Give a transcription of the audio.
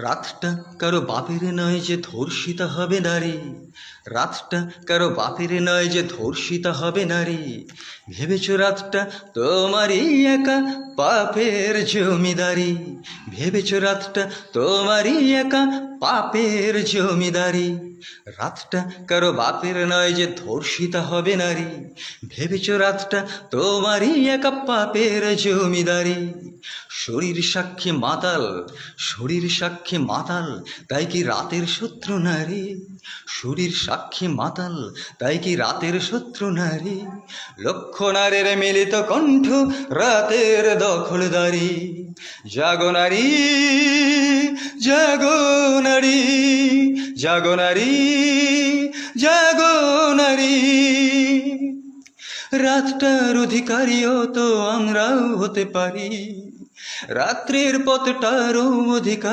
রাতটা কারো বাপের নয় যে ধর্ষিতা হবে নারী, রাতটা কারো বাপের নয় যে ধর্ষিতা হবে নারী। ভেবেছ রাতটা তোমারই একা পাপের জমিদারি, ভেবেছ রাতটা তোমারই একা পাপের জমিদারি। রাতটা কারো বাপের নয় যে ধর্ষিতা হবে নারী, ভেবেছ রাতটা তোমারই একা পাপের জমিদারি। শরীর সাক্ষী মাতাল, শরীর সাক্ষী মাতাল, তাই কি রাতের শত্রু নারী? শরীর সাক্ষী মাতাল, তাই কি রাতের শত্রু নারী? লক্ষ নারীর মিলিত কণ্ঠ রাতের দখলদারি। জাগো নারী, জাগো নারী, জাগো নারী, জাগো নারী। রাতটার অধিকারীও তো আমরাও হতে পারি, রাত্রের পথটারও অধিকারী